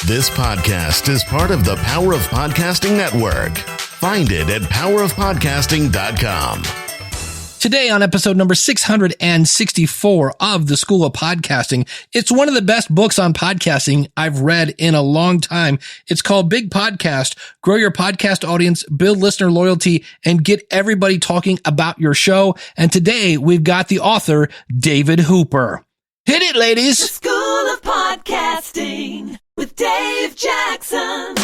This podcast is part of the Power of Podcasting Network. Find it at powerofpodcasting.com. Today on episode number 664 of the School of Podcasting, it's one of the best books on podcasting I've read in a long time. It's called Big Podcast, Grow Your Podcast Audience, Build Listener Loyalty, and Get Everybody Talking About Your Show. And today we've got the author, David Hooper. Hit it, ladies! The School of Podcasting with Dave Jackson.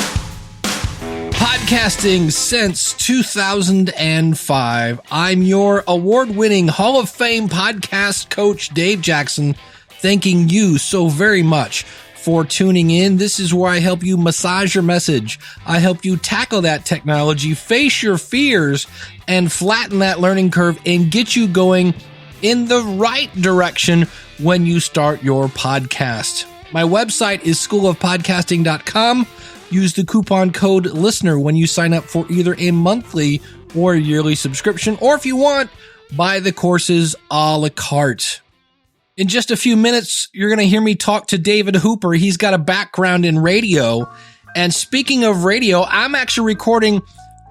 Podcasting since 2005. I'm your award-winning Hall of Fame podcast coach, Dave Jackson, thanking you so very much for tuning in. This is where I help you massage your message. I help you tackle that technology, face your fears, and flatten that learning curve and get you going in the right direction when you start your podcast. My website is schoolofpodcasting.com. Use the coupon code LISTENER when you sign up for either a monthly or a yearly subscription, or if you want, buy the courses a la carte. In just a few minutes, you're going to hear me talk to David Hooper. He's got a background in radio. And speaking of radio, I'm actually recording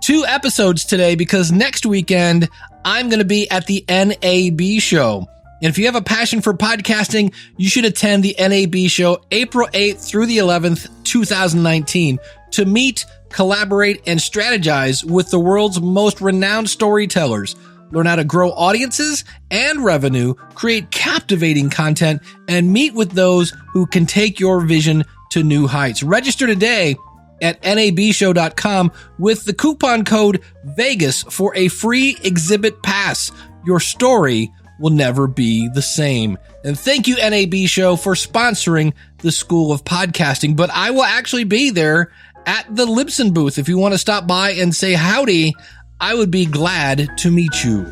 2 episodes today because next weekend, I'm going to be at the NAB show. And if you have a passion for podcasting, you should attend the NAB show April 8th through the 11th, 2019 to meet, collaborate, and strategize with the world's most renowned storytellers. Learn how to grow audiences and revenue, create captivating content, and meet with those who can take your vision to new heights. Register today at nabshow.com with the coupon code VEGAS for a free exhibit pass. Your story will never be the same. And thank you, NAB Show, for sponsoring the School of Podcasting. But I will actually be there at the Libsyn booth. If you want to stop by and say howdy, I would be glad to meet you.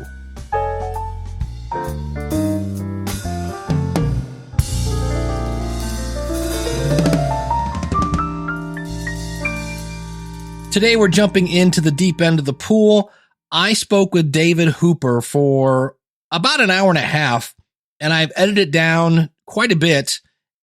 Today, we're jumping into the deep end of the pool. I spoke with David Hooper for about an hour and a half, and I've edited it down quite a bit.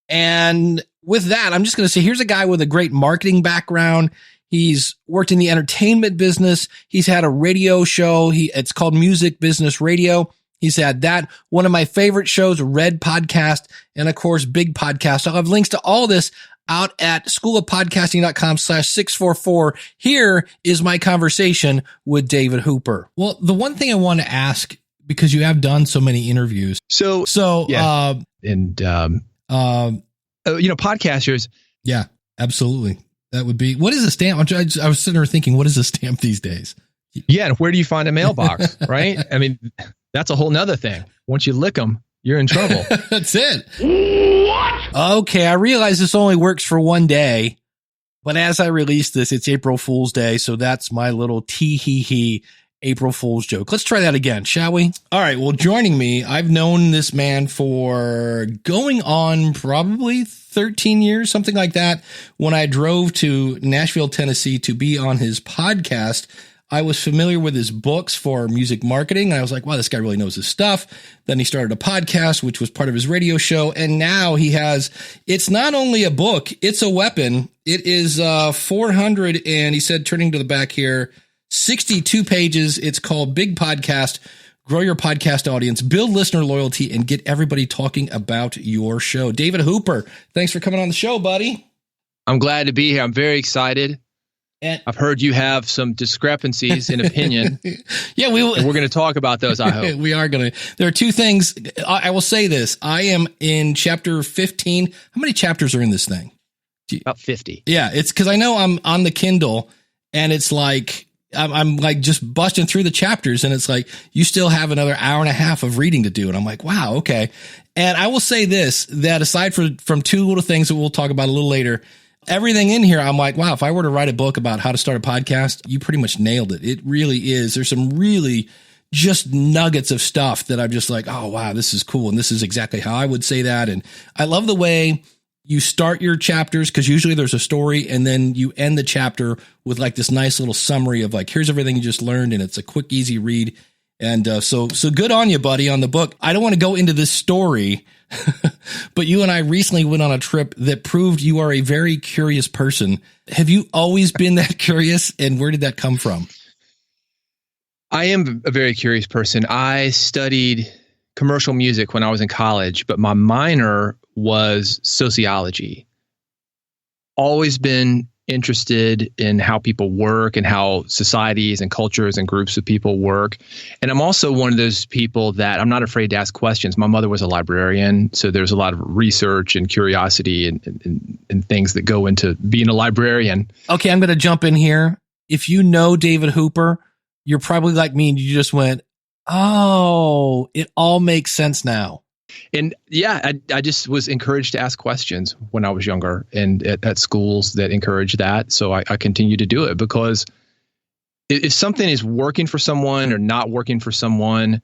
And with that, I'm just going to say, here's a guy with a great marketing background. He's worked in the entertainment business. He's had a radio show. It's called Music Business Radio. He's had that. One of my favorite shows, Red Podcast, and of course, Big Podcast. I'll have links to all this out at schoolofpodcasting.com/644. Here is my conversation with David Hooper. Well, the one thing I want to ask, because you have done so many interviews. Podcasters. Yeah, absolutely. That would be, what is a stamp? I was sitting there thinking, what is a stamp these days? Yeah. And where do you find a mailbox? Right. I mean, that's a whole nother thing. Once you lick them, you're in trouble. That's it. What? Okay. I realize this only works for one day, but as I release this, it's April Fool's Day. So that's my little tee-hee-hee April Fool's joke. Let's try that again, shall we? All right. Well, joining me, I've known this man for going on probably 13 years, something like that. When I drove to Nashville, Tennessee to be on his podcast, I was familiar with his books for music marketing. I was like, wow, this guy really knows his stuff. Then he started a podcast, which was part of his radio show. And now it's not only a book, it's a weapon. It is 400, and he said, turning to the back here, 62 pages. It's called Big Podcast, Grow Your Podcast Audience, Build Listener Loyalty, and Get Everybody Talking About Your Show. David Hooper, thanks for coming on the show, buddy. I'm glad to be here. I'm very excited. And I've heard you have some discrepancies in opinion. Yeah, we're going to talk about those, I hope. We are going to. There are 2 things. I will say this. I am in chapter 15. How many chapters are in this thing? About 50. Yeah, it's because I know I'm on the Kindle, and it's like, I'm like just busting through the chapters, and it's like, you still have another hour and a half of reading to do. And I'm like, wow, okay. And I will say this, that aside from 2 little things that we'll talk about a little later, everything in here, I'm like, wow, if I were to write a book about how to start a podcast, you pretty much nailed it. It really is. There's some really just nuggets of stuff that I'm just like, oh, wow, this is cool. And this is exactly how I would say that. And I love the way you start your chapters, because usually there's a story, and then you end the chapter with like this nice little summary of like, here's everything you just learned. And it's a quick, easy read. And so good on you, buddy, on the book. I don't want to go into this story, but you and I recently went on a trip that proved you are a very curious person. Have you always been that curious, and where did that come from? I am a very curious person. I studied commercial music when I was in college, but my minor was sociology. Always been interested in how people work and how societies and cultures and groups of people work. And I'm also one of those people that I'm not afraid to ask questions. My mother was a librarian, so there's a lot of research and curiosity and things that go into being a librarian. Okay, I'm going to jump in here. If you know David Hooper, you're probably like me and you just went, oh, it all makes sense now. And yeah, I just was encouraged to ask questions when I was younger and at schools that encourage that. So I continue to do it because if something is working for someone or not working for someone,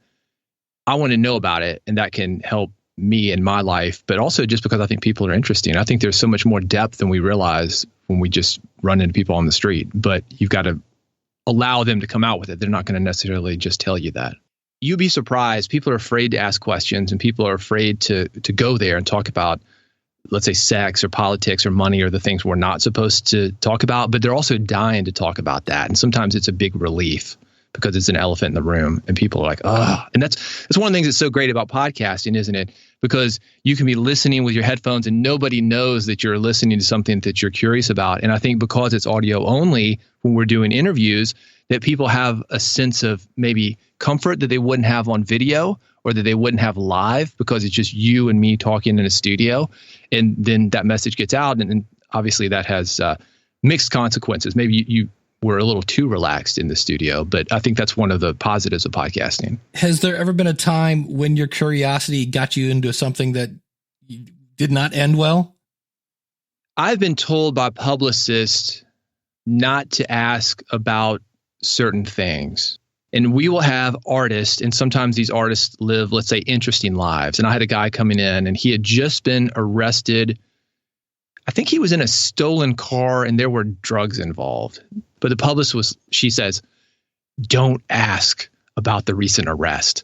I want to know about it. And that can help me in my life, but also just because I think people are interesting. I think there's so much more depth than we realize when we just run into people on the street, but you've got to allow them to come out with it. They're not going to necessarily just tell you that. You'd be surprised. People are afraid to ask questions and people are afraid to go there and talk about, let's say, sex or politics or money or the things we're not supposed to talk about. But they're also dying to talk about that. And sometimes it's a big relief because it's an elephant in the room and people are like, oh, and that's one of the things that's so great about podcasting, isn't it? Because you can be listening with your headphones and nobody knows that you're listening to something that you're curious about. And I think because it's audio only, when we're doing interviews, that people have a sense of maybe comfort that they wouldn't have on video or that they wouldn't have live because it's just you and me talking in a studio. And then that message gets out. And obviously that has mixed consequences. Maybe you were a little too relaxed in the studio, but I think that's one of the positives of podcasting. Has there ever been a time when your curiosity got you into something that did not end well? I've been told by publicists not to ask about certain things. And we will have artists, and sometimes these artists live, let's say, interesting lives. And I had a guy coming in and he had just been arrested. I think he was in a stolen car and there were drugs involved. But the publicist she says, don't ask about the recent arrest.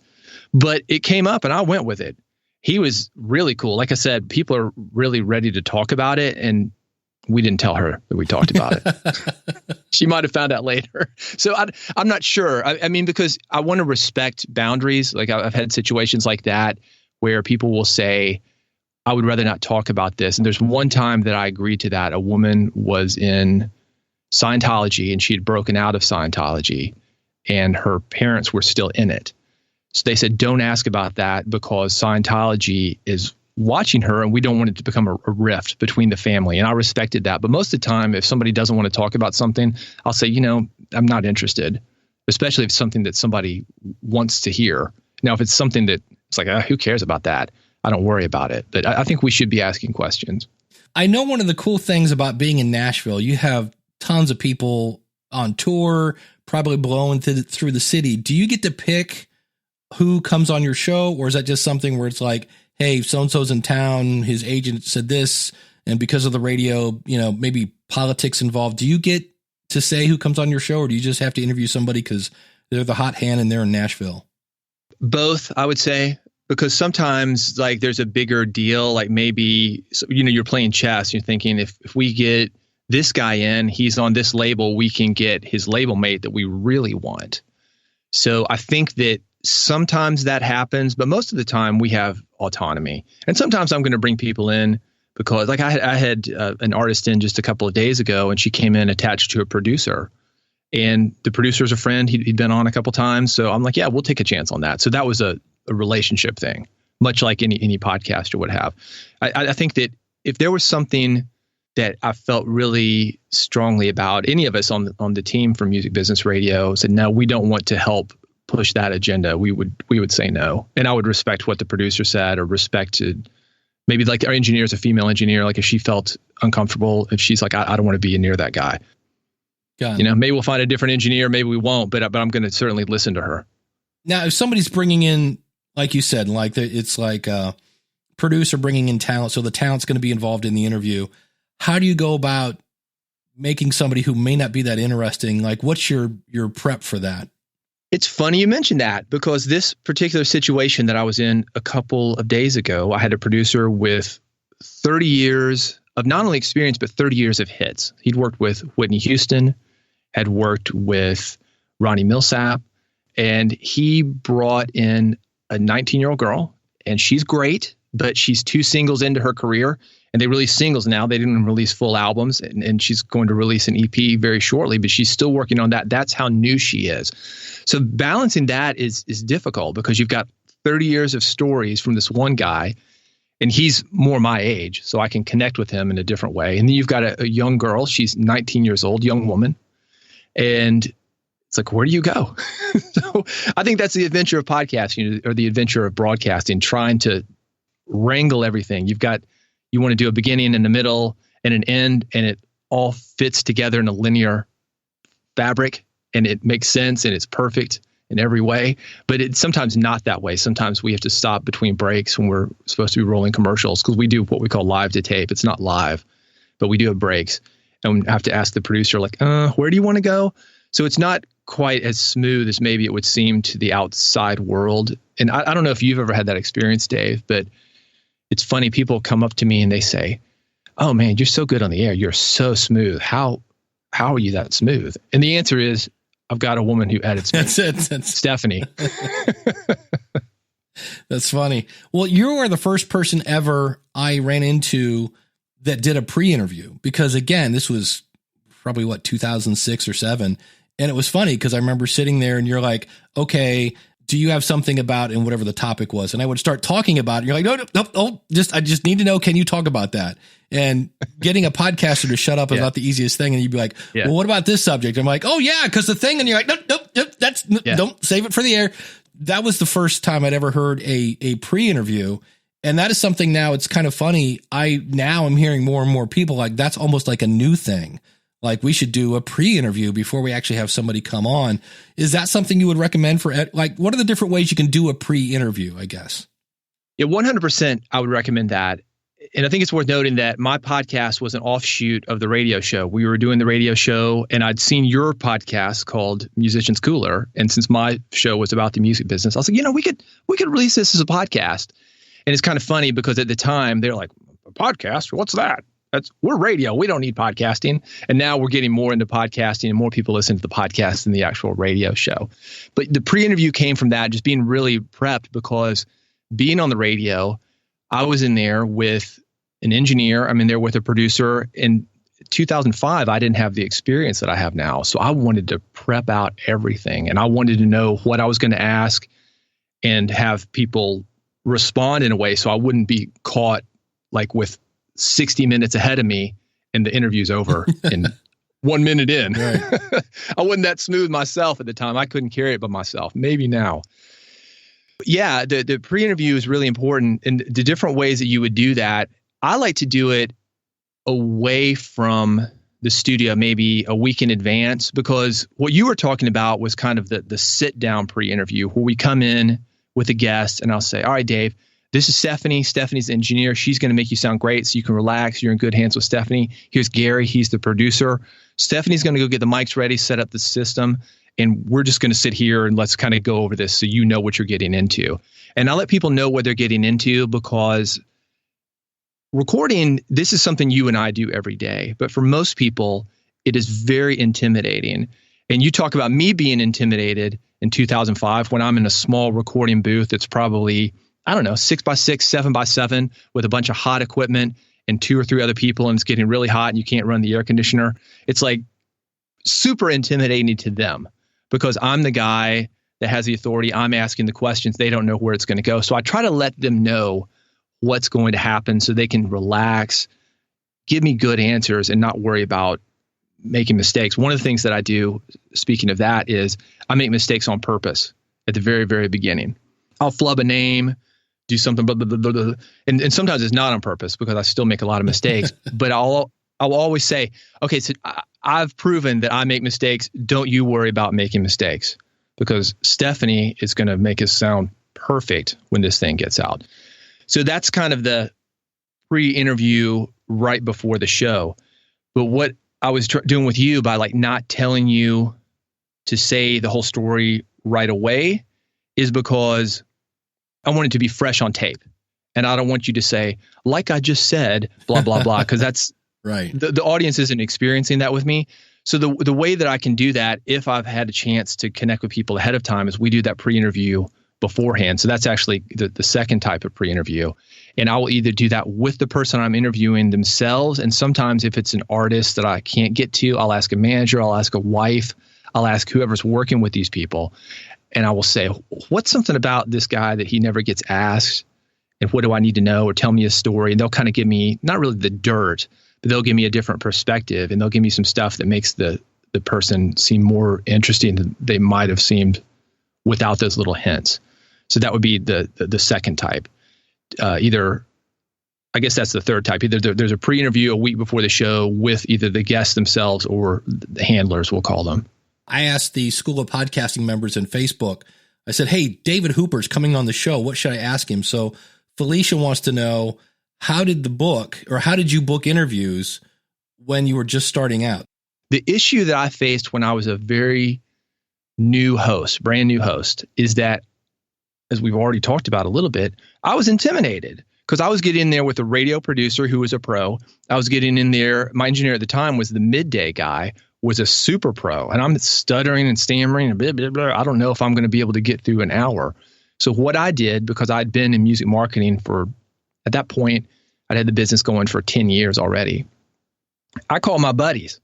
But it came up and I went with it. He was really cool. Like I said, people are really ready to talk about it. And we didn't tell her that we talked about it. She might have found out later. So I'm not sure. I mean, because I want to respect boundaries. Like I've had situations like that where people will say, I would rather not talk about this. And there's one time that I agreed to that. A woman was in Scientology and she had broken out of Scientology and her parents were still in it. So they said, don't ask about that because Scientology is watching her and we don't want it to become a rift between the family. And I respected that. But most of the time, if somebody doesn't want to talk about something, I'll say, I'm not interested, especially if it's something that somebody wants to hear. Now, if it's something that it's like, who cares about that? I don't worry about it. But I think we should be asking questions. I know one of the cool things about being in Nashville, you have tons of people on tour, probably blowing through the city. Do you get to pick who comes on your show? Or is that just something where it's like, hey, so-and-so's in town, his agent said this, and because of the radio, maybe politics involved. Do you get to say who comes on your show, or do you just have to interview somebody because they're the hot hand and they're in Nashville? Both, I would say, because sometimes like there's a bigger deal, like maybe, you're playing chess, you're thinking if we get this guy in, he's on this label, we can get his label mate that we really want. So I think that sometimes that happens, but most of the time we have autonomy. And sometimes I'm going to bring people in because like I had an artist in just a couple of days ago and she came in attached to a producer and the producer's a friend. He'd been on a couple times. So I'm like, yeah, we'll take a chance on that. So that was a relationship thing, much like any podcaster would have. I think that if there was something that I felt really strongly about, any of us on the team from Music Business Radio said, no, we don't want to help push that agenda, we would say no. And I would respect what the producer said or respected maybe like our engineer is a female engineer. Like if she felt uncomfortable, if she's like, I don't want to be near that guy, maybe we'll find a different engineer, maybe we won't, but I'm going to certainly listen to her. Now, if somebody's bringing in, like you said, it's like a producer bringing in talent. So the talent's going to be involved in the interview. How do you go about making somebody who may not be that interesting? Like what's your prep for that? It's funny you mentioned that, because this particular situation that I was in a couple of days ago, I had a producer with 30 years of not only experience, but 30 years of hits. He'd worked with Whitney Houston, had worked with Ronnie Millsap, and he brought in a 19-year-old girl, and she's great, but she's 2 singles into her career, and they release singles now. They didn't release full albums, and she's going to release an EP very shortly, but she's still working on that. That's how new she is. So balancing that is difficult, because you've got 30 years of stories from this one guy, and he's more my age, so I can connect with him in a different way. And then you've got a young girl. She's 19 years old, young woman. And it's like, where do you go? So I think that's the adventure of podcasting, or the adventure of broadcasting, trying to wrangle everything. You want to do a beginning and a middle and an end, and it all fits together in a linear fabric, and it makes sense, and it's perfect in every way. But it's sometimes not that way. Sometimes we have to stop between breaks when we're supposed to be rolling commercials, because we do what we call live to tape. It's not live, but we do have breaks, and we have to ask the producer, like, where do you want to go? So it's not quite as smooth as maybe it would seem to the outside world. And I don't know if you've ever had that experience, Dave, but it's funny. People come up to me and they say, "Oh man, you're so good on the air. You're so smooth. How are you that smooth?" And the answer is, I've got a woman who edits me. That's it. Stephanie. That's funny. Well, you are the first person ever I ran into that did a pre-interview, because again, this was probably 2006 or 7. And it was funny because I remember sitting there and you're like, okay, do you have something about, and whatever the topic was. And I would start talking about it. You're like, no. I just need to know, can you talk about that? And getting a podcaster to shut up is not the easiest thing. And you'd be like, well, what about this subject? I'm like, oh yeah, because the thing. And you're like, nope, don't save it for the air. That was the first time I'd ever heard a pre-interview. And that is something now, it's kind of funny. I'm hearing more and more people like, that's almost like a new thing. Like, we should do a pre-interview before we actually have somebody come on. Is that something you would recommend for, like, what are the different ways you can do a pre-interview, I guess? Yeah, 100%. I would recommend that. And I think it's worth noting that my podcast was an offshoot of the radio show. We were doing the radio show, and I'd seen your podcast called Musicians Cooler. And since my show was about the music business, I was like, we could release this as a podcast. And it's kind of funny because at the time they're like, a podcast? What's that? We're radio. We don't need podcasting. And now we're getting more into podcasting, and more people listen to the podcast than the actual radio show. But the pre-interview came from that, just being really prepped, because being on the radio, I was in there with an engineer. I'm in there with a producer. In 2005, I didn't have the experience that I have now. So I wanted to prep out everything, and I wanted to know what I was going to ask and have people respond in a way so I wouldn't be caught like with 60 minutes ahead of me and the interview's over in 1 minute in. Right. I wasn't that smooth myself at the time. I couldn't carry it by myself. Maybe now. Yeah, the pre-interview is really important, and the different ways that you would do that. I like to do it away from the studio maybe a week in advance, because what you were talking about was kind of the sit down pre-interview where we come in with a guest and I'll say, all right, Dave, this is Stephanie. Stephanie's the engineer. She's going to make you sound great so you can relax. You're in good hands with Stephanie. Here's Gary. He's the producer. Stephanie's going to go get the mics ready, set up the system, and we're just going to sit here and let's kind of go over this so you know what you're getting into. And I let people know what they're getting into, because recording, this is something you and I do every day. But for most people, it is very intimidating. And you talk about me being intimidated in 2005 when I'm in a small recording booth that's probably, 6x6, 7x7 with a bunch of hot equipment and 2 or 3 other people, and it's getting really hot and you can't run the air conditioner. It's like super intimidating to them because I'm the guy that has the authority. I'm asking the questions. They don't know where it's going to go. So I try to let them know what's going to happen so they can relax, give me good answers, and not worry about making mistakes. One of the things that I do, speaking of that, is I make mistakes on purpose at the very, very beginning. I'll flub a name, do something, blah, blah, blah, blah, blah. And sometimes it's not on purpose because I still make a lot of mistakes. But I'll always say, okay, so I've proven that I make mistakes. Don't you worry about making mistakes, because Stephanie is going to make us sound perfect when this thing gets out. So that's kind of the pre-interview right before the show. But what I was doing with you by like not telling you to say the whole story right away is because I want it to be fresh on tape. And I don't want you to say, like I just said, blah, blah, blah, because that's right. The audience isn't experiencing that with me. So the way that I can do that, if I've had a chance to connect with people ahead of time, is we do that pre-interview beforehand. So that's actually the second type of pre-interview. And I will either do that with the person I'm interviewing themselves. And sometimes if it's an artist that I can't get to, I'll ask a manager, I'll ask a wife, I'll ask whoever's working with these people. And I will say, what's something about this guy that he never gets asked? And what do I need to know? Or tell me a story. And they'll kind of give me, not really the dirt, but they'll give me a different perspective. And they'll give me some stuff that makes the person seem more interesting than they might have seemed without those little hints. So that would be the second type. Either, I guess that's the third type. Either there's a pre-interview a week before the show with either the guests themselves or the handlers, we'll call them. I asked the School of Podcasting members in Facebook, I said, hey, David Hooper's coming on the show. What should I ask him? So Felicia wants to know, how did you book interviews when you were just starting out? The issue that I faced when I was a very new host, brand new host, is that, as we've already talked about a little bit, I was intimidated because I was getting in there with a radio producer who was a pro. I was getting in there. My engineer at the time was the midday guy, was a super pro, and I'm stuttering and stammering and blah, blah, blah. I don't know if I'm going to be able to get through an hour. So what I did, because I'd been in music marketing at that point, I'd had the business going for 10 years already. I called my buddies.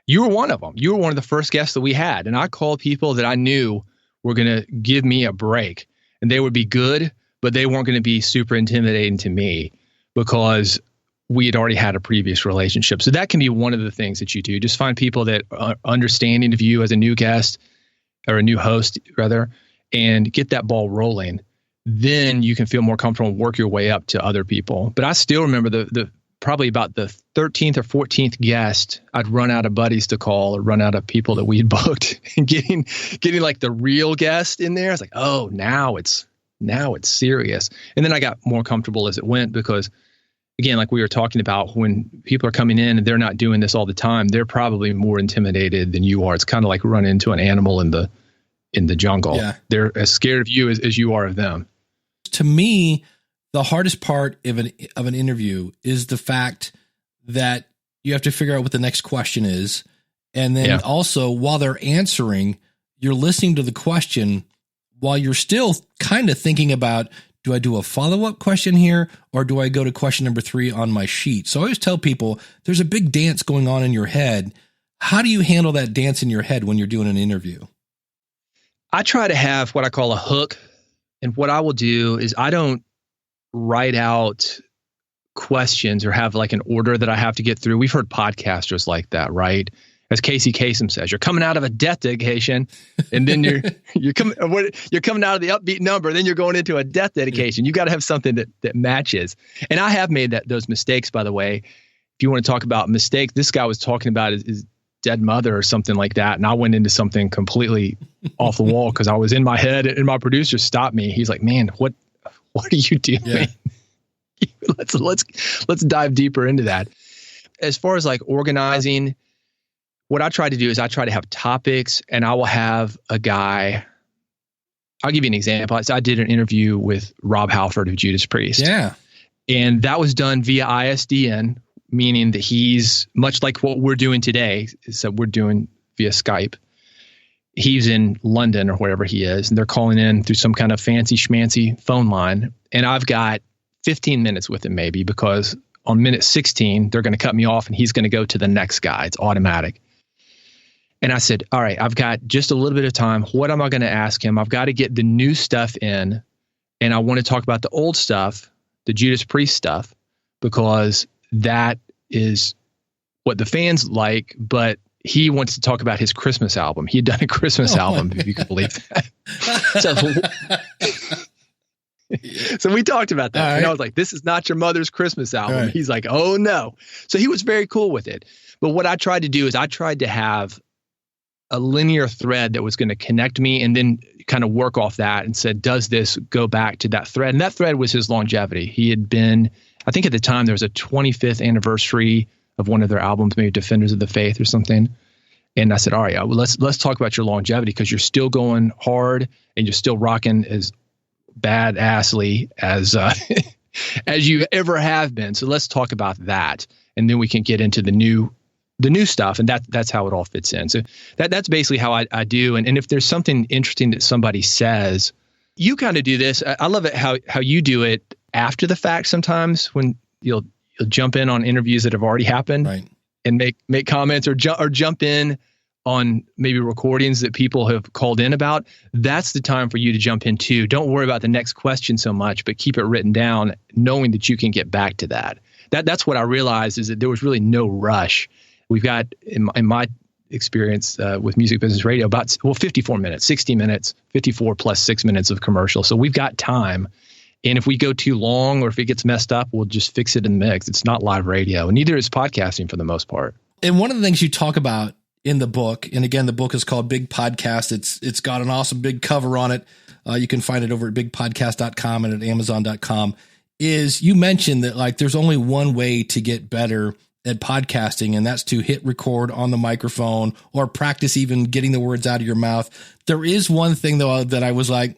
You were one of them. You were one of the first guests that we had. And I called people that I knew were going to give me a break. And they would be good, but they weren't going to be super intimidating to me because we had already had a previous relationship. So that can be one of the things that you do. Just find people that are understanding of you as a new guest or a new host, rather, and get that ball rolling. Then you can feel more comfortable and work your way up to other people. But I still remember the probably about the 13th or 14th guest, I'd run out of buddies to call or run out of people that we had booked, and getting like the real guest in there. I was like, oh, now it's serious. And then I got more comfortable as it went because, again, like we were talking about, when people are coming in and they're not doing this all the time, they're probably more intimidated than you are. It's kind of like running into an animal in the jungle. Yeah. They're as scared of you as you are of them. To me, the hardest part of an interview is the fact that you have to figure out what the next question is. And then also, while they're answering, you're listening to the question while you're still kind of thinking about, do I do a follow-up question here, or do I go to question number 3 on my sheet? So I always tell people there's a big dance going on in your head. How do you handle that dance in your head when you're doing an interview? I try to have what I call a hook. And what I will do is I don't write out questions or have like an order that I have to get through. We've heard podcasters like that, right? As Casey Kasem says, you're coming out of a death dedication, and then you're coming out of the upbeat number, then you're going into a death dedication. You got to have something that matches. And I have made those mistakes, by the way. If you want to talk about mistakes, this guy was talking about his dead mother or something like that, and I went into something completely off the wall because I was in my head, and my producer stopped me. He's like, "Man, what are you doing? Yeah. Let's dive deeper into that." As far as like organizing, what I try to do is I try to have topics, and I will have a guy. I'll give you an example. I did an interview with Rob Halford of Judas Priest. Yeah. And that was done via ISDN, meaning that he's much like what we're doing today. So we're doing via Skype. He's in London or wherever he is, and they're calling in through some kind of fancy schmancy phone line. And I've got 15 minutes with him maybe, because on minute 16, they're going to cut me off and he's going to go to the next guy. It's automatic. And I said, all right, I've got just a little bit of time. What am I going to ask him? I've got to get the new stuff in, and I want to talk about the old stuff, the Judas Priest stuff, because that is what the fans like, but he wants to talk about his Christmas album. He had done a Christmas album, if you can believe that. So we talked about that. Right. And I was like, this is not your mother's Christmas album. Right. He's like, oh, no. So he was very cool with it. But what I tried to do is I tried to have a linear thread that was going to connect me, and then kind of work off that and said, does this go back to that thread? And that thread was his longevity. He had been, I think at the time there was a 25th anniversary of one of their albums, maybe Defenders of the Faith or something. And I said, all right, well, let's talk about your longevity, because you're still going hard and you're still rocking as badassly as as you ever have been. So let's talk about that, and then we can get into the new stuff, and that's how it all fits in. So that's basically how I do. And if there's something interesting that somebody says, you kind of do this. I love it how you do it after the fact. Sometimes when you'll jump in on interviews that have already happened, right, and make comments or jump in on maybe recordings that people have called in about. That's the time for you to jump in too. Don't worry about the next question so much, but keep it written down, knowing that you can get back to that. That's what I realized, is that there was really no rush. We've got, in my experience with Music Business Radio, about 54 minutes, 60 minutes, 54 plus 6 minutes of commercial. So we've got time. And if we go too long, or if it gets messed up, we'll just fix it in the mix. It's not live radio, and neither is podcasting for the most part. And one of the things you talk about in the book, and again, the book is called Big Podcast. It's got an awesome big cover on it. You can find it over at bigpodcast.com and at amazon.com. Is you mentioned that, like, there's only one way to get better at podcasting, and that's to hit record on the microphone or practice even getting the words out of your mouth. There is one thing, though, that I was like,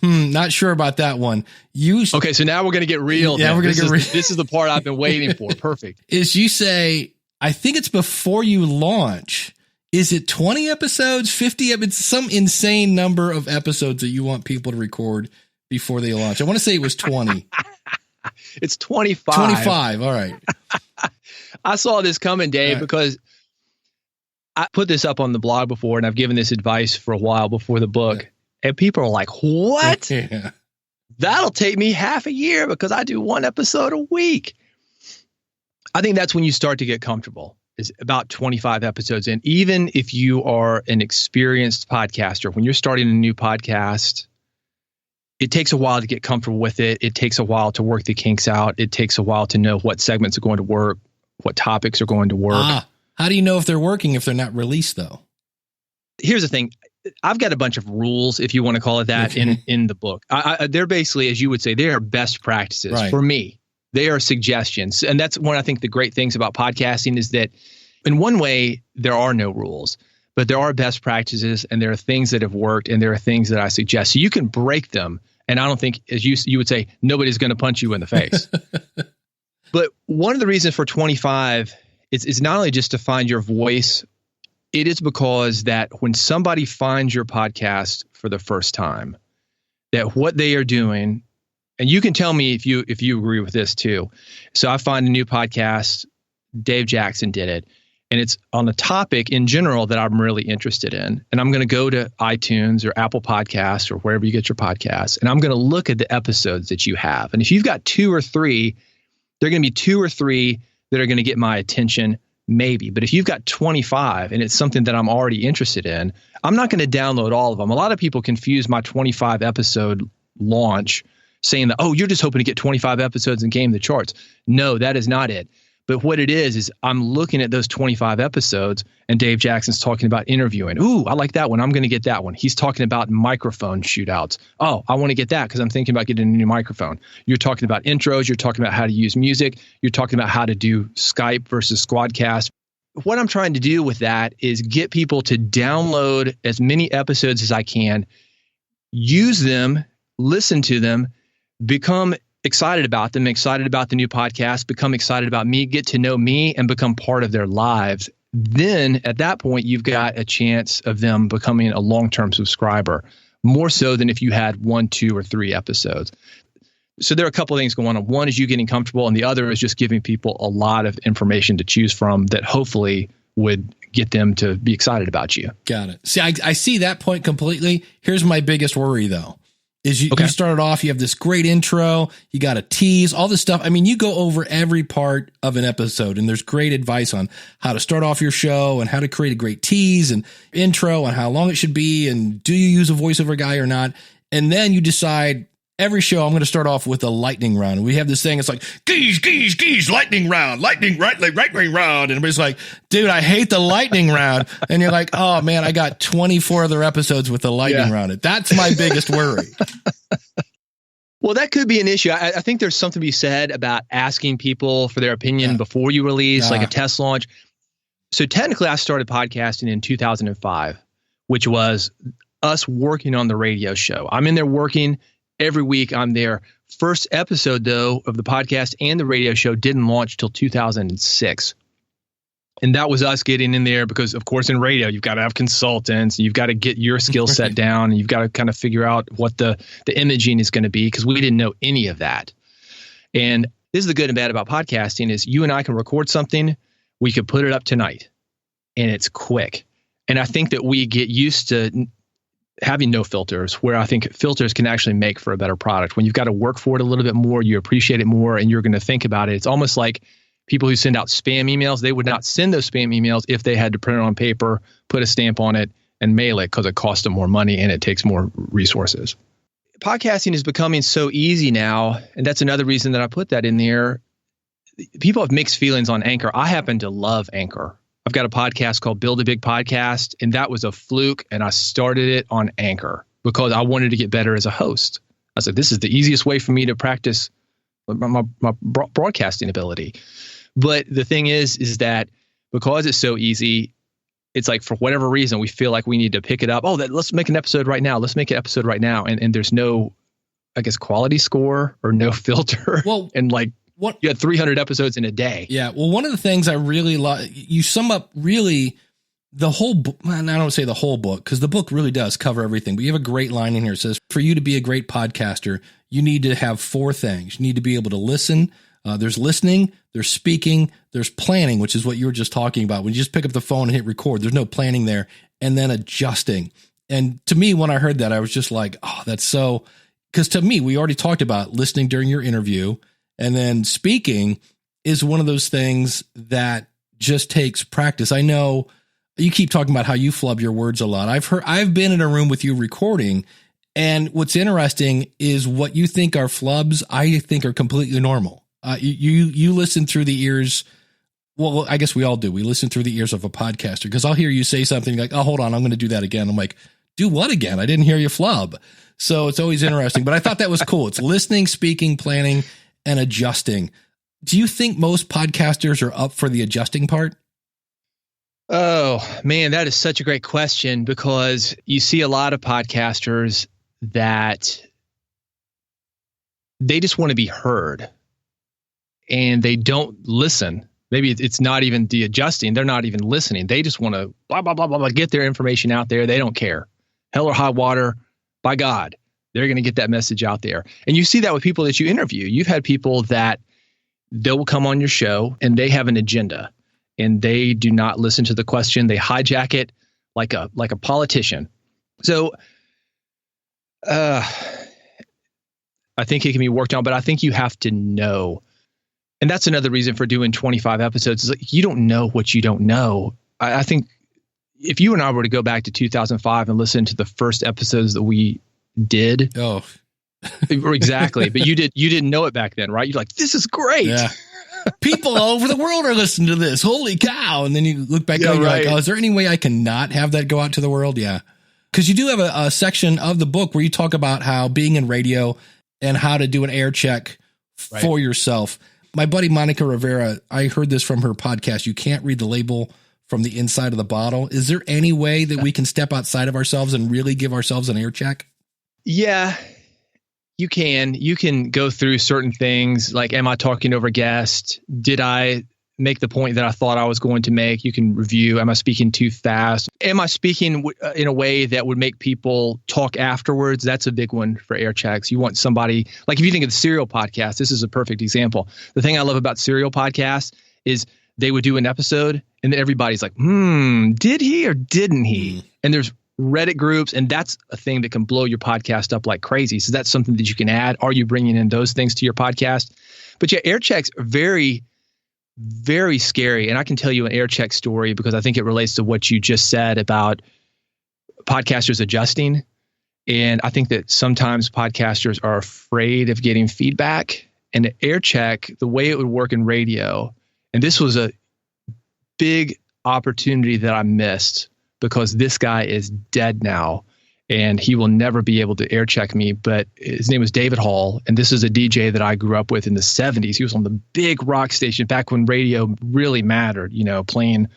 not sure about that one. Okay, so now we're going to get real. Yeah, we're going to get real. This is the part I've been waiting for. Perfect. Is you say, I think it's before you launch. Is it 20 episodes, 50? It's some insane number of episodes that you want people to record before they launch. I want to say it was 20. It's 25. 25. All right. I saw this coming, Dave, because I put this up on the blog before, and I've given this advice for a while before the book. And people are like, what? Yeah. That'll take me half a year because I do one episode a week. I think that's when you start to get comfortable, is about 25 episodes in. Even if you are an experienced podcaster, when you're starting a new podcast, it takes a while to get comfortable with it. It takes a while to work the kinks out. It takes a while to know what segments are going to work, what topics are going to work. How do you know if they're working if they're not released, though? Here's the thing. I've got a bunch of rules, if you want to call it that, in the book. They're basically, as you would say, they are best practices for me. They are suggestions. And that's one, I think, the great things about podcasting is that in one way, there are no rules, but there are best practices, and there are things that have worked, and there are things that I suggest. So you can break them. And I don't think, as you would say, nobody's going to punch you in the face. But one of the reasons for 25 is not only just to find your voice. It is because that when somebody finds your podcast for the first time, that what they are doing, and you can tell me if you agree with this too. So I find a new podcast, Dave Jackson did it, and it's on a topic in general that I'm really interested in. And I'm going to go to iTunes or Apple Podcasts or wherever you get your podcasts, and I'm going to look at the episodes that you have. And if you've got 2 or 3, there are going to be 2 or 3 that are going to get my attention. Maybe. But if you've got 25 and it's something that I'm already interested in, I'm not going to download all of them. A lot of people confuse my 25 episode launch saying that, oh, you're just hoping to get 25 episodes and game the charts. No, that is not it. But what it is I'm looking at those 25 episodes, and Dave Jackson's talking about interviewing. Ooh, I like that one. I'm going to get that one. He's talking about microphone shootouts. Oh, I want to get that because I'm thinking about getting a new microphone. You're talking about intros. You're talking about how to use music. You're talking about how to do Skype versus Squadcast. What I'm trying to do with that is get people to download as many episodes as I can, use them, listen to them, become excited about them, excited about the new podcast, become excited about me, get to know me, and become part of their lives. Then at that point, you've got a chance of them becoming a long-term subscriber, more so than if you had 1, 2, or 3 episodes. So there are a couple of things going on. One is you getting comfortable, and the other is just giving people a lot of information to choose from that hopefully would get them to be excited about you. Got it. See, I see that point completely. Here's my biggest worry, though. Is you started off, you have this great intro, you got a tease, all this stuff. I mean, you go over every part of an episode, and there's great advice on how to start off your show and how to create a great tease and intro and how long it should be. And do you use a voiceover guy or not? And then you decide every show I'm going to start off with a lightning round. And we have this thing. It's like, geez, lightning round, lightning round. And everybody's like, dude, I hate the lightning round. And you're like, oh man, I got 24 other episodes with the lightning round. That's my biggest worry. Well, that could be an issue. I think there's something to be said about asking people for their opinion before you release, like a test launch. So technically, I started podcasting in 2005, which was us working on the radio show. I'm in there working every week. I'm there. First episode, though, of the podcast and the radio show didn't launch till 2006. And that was us getting in there because, of course, in radio, you've got to have consultants. You've got to get your skill set down. And you've got to kind of figure out what the imaging is going to be because we didn't know any of that. And this is the good and bad about podcasting is you and I can record something. We could put it up tonight and it's quick. And I think that we get used to having no filters, where I think filters can actually make for a better product. When you've got to work for it a little bit more, you appreciate it more, and you're going to think about it. It's almost like people who send out spam emails. They would not send those spam emails if they had to print it on paper, put a stamp on it, and mail it because it costs them more money and it takes more resources. Podcasting is becoming so easy now, and that's another reason that I put that in there. People have mixed feelings on Anchor. I happen to love Anchor. I've got a podcast called Build a Big Podcast, and that was a fluke, and I started it on Anchor because I wanted to get better as a host. I said, this is the easiest way for me to practice my broadcasting ability. But the thing is that because it's so easy, it's like for whatever reason, we feel like we need to pick it up. Oh, let's make an episode right now. Let's make an episode right now. And there's no, I guess, quality score or no filter. Well, and like, you had 300 episodes in a day. Yeah. Well, one of the things I really like, you sum up really the whole book. I don't say the whole book because the book really does cover everything. But you have a great line in here. It says, for you to be a great podcaster, you need to have 4 things. You need to be able to listen. There's listening, there's speaking, there's planning, which is what you were just talking about. When you just pick up the phone and hit record, there's no planning there. And then adjusting. And to me, when I heard that, I was just like, oh, that's so, because to me, we already talked about listening during your interview. And then speaking is one of those things that just takes practice. I know you keep talking about how you flub your words a lot. I've been in a room with you recording, and what's interesting is what you think are flubs, I think are completely normal. You listen through the ears. Well, I guess we all do. We listen through the ears of a podcaster because I'll hear you say something like, oh, hold on, I'm going to do that again. I'm like, do what again? I didn't hear you flub. So it's always interesting, but I thought that was cool. It's listening, speaking, planning, and adjusting. Do you think most podcasters are up for the adjusting part? Oh, man, that is such a great question because you see a lot of podcasters that they just want to be heard and they don't listen. Maybe it's not even the adjusting. They're not even listening. They just want to blah, blah, blah, blah, blah, get their information out there. They don't care. Hell or high water, by God, they're going to get that message out there. And you see that with people that you interview. You've had people that they will come on your show and they have an agenda and they do not listen to the question. They hijack it like a politician. So I think it can be worked on, but I think you have to know. And that's another reason for doing 25 episodes is like, you don't know what you don't know. I think if you and I were to go back to 2005 and listen to the first episodes that we did. Oh, exactly. But you didn't know it back then, right? You're like, this is great. Yeah. People all over the world are listening to this. Holy cow. And then you look back and you're like, oh, is there any way I can not have that go out to the world? Yeah. Because you do have a section of the book where you talk about how being in radio and how to do an air check for yourself. My buddy Monica Rivera, I heard this from her podcast. You can't read the label from the inside of the bottle. Is there any way that we can step outside of ourselves and really give ourselves an air check? Yeah, you can. You can go through certain things like, am I talking over guest? Did I make the point that I thought I was going to make? You can review. Am I speaking too fast? Am I speaking in a way that would make people talk afterwards? That's a big one for air checks. You want somebody, like if you think of the Serial podcast, this is a perfect example. The thing I love about Serial podcasts is they would do an episode and then everybody's like, did he or didn't he? And there's Reddit groups, and that's a thing that can blow your podcast up like crazy. So that's something that you can add. Are you bringing in those things to your podcast? But yeah, air checks are very, very scary. And I can tell you an air check story because I think it relates to what you just said about podcasters adjusting. And I think that sometimes podcasters are afraid of getting feedback. And the air check, the way it would work in radio, and this was a big opportunity that I missed because this guy is dead now and he will never be able to air check me. But his name was David Hall. And this is a DJ that I grew up with in the 70s. He was on the big rock station back when radio really mattered, playing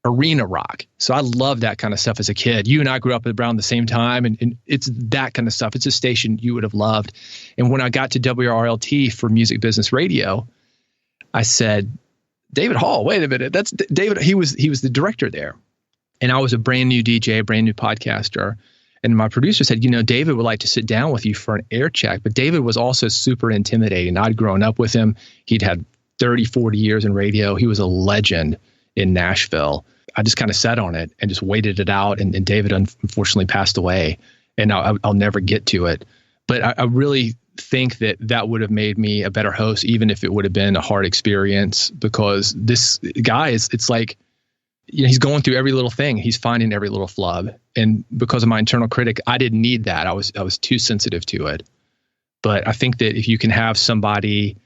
arena rock. So I love that kind of stuff as a kid. You and I grew up around the same time, and it's that kind of stuff. It's a station you would have loved. And when I got to WRLT for Music Business Radio, I said, David Hall, wait a minute. That's David. He was the director there. And I was a brand new DJ, a brand new podcaster. And my producer said, David would like to sit down with you for an air check. But David was also super intimidating. I'd grown up with him. He'd had 30, 40 years in radio. He was a legend in Nashville. I just kind of sat on it and just waited it out. And David unfortunately passed away. And I'll never get to it. But I really think that would have made me a better host, even if it would have been a hard experience, because this guy it's like, he's going through every little thing. He's finding every little flub. And because of my internal critic, I didn't need that. I was too sensitive to it. But I think that if you can have somebody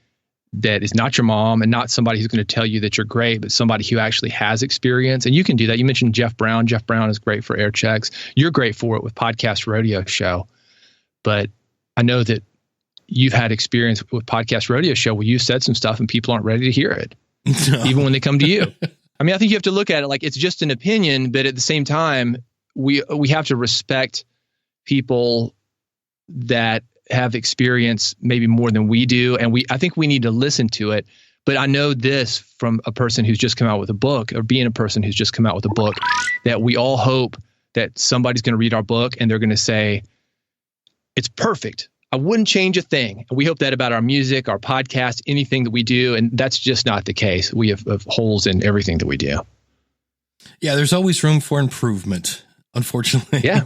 that is not your mom and not somebody who's going to tell you that you're great, but somebody who actually has experience, and you can do that. You mentioned Jeff Brown. Jeff Brown is great for air checks. You're great for it with Podcast Rodeo Show. But I know that you've had experience with Podcast Rodeo Show where you said some stuff and people aren't ready to hear it, even when they come to you. I mean, I think you have to look at it like it's just an opinion, but at the same time, we have to respect people that have experience maybe more than we do. And I think we need to listen to it. But I know this from a person who's just come out with a book, or being a person who's just come out with a book, that we all hope that somebody's going to read our book and they're going to say, it's perfect. I wouldn't change a thing. We hope that about our music, our podcast, anything that we do. And that's just not the case. We have holes in everything that we do. Yeah, there's always room for improvement, unfortunately. Yeah.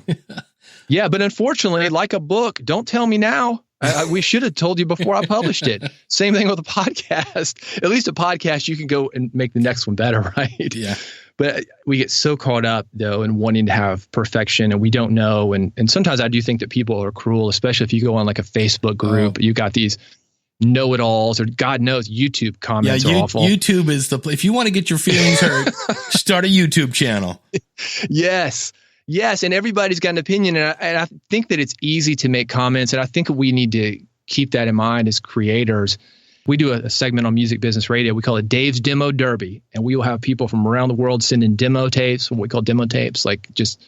Yeah, but unfortunately, like a book, don't tell me now. We should have told you before I published it. Same thing with a podcast. At least a podcast, you can go and make the next one better, right? Yeah. But we get so caught up, though, in wanting to have perfection, and we don't know. And sometimes I do think that people are cruel, especially if you go on like a Facebook group. You got these know-it-alls, or God knows, YouTube comments are awful. YouTube is if you want to get your feelings hurt, start a YouTube channel. Yes. And everybody's got an opinion. And I think that it's easy to make comments. And I think we need to keep that in mind as creators. We do a segment on Music Business Radio. We call it Dave's Demo Derby. And we will have people from around the world send in demo tapes, what we call demo tapes, like just,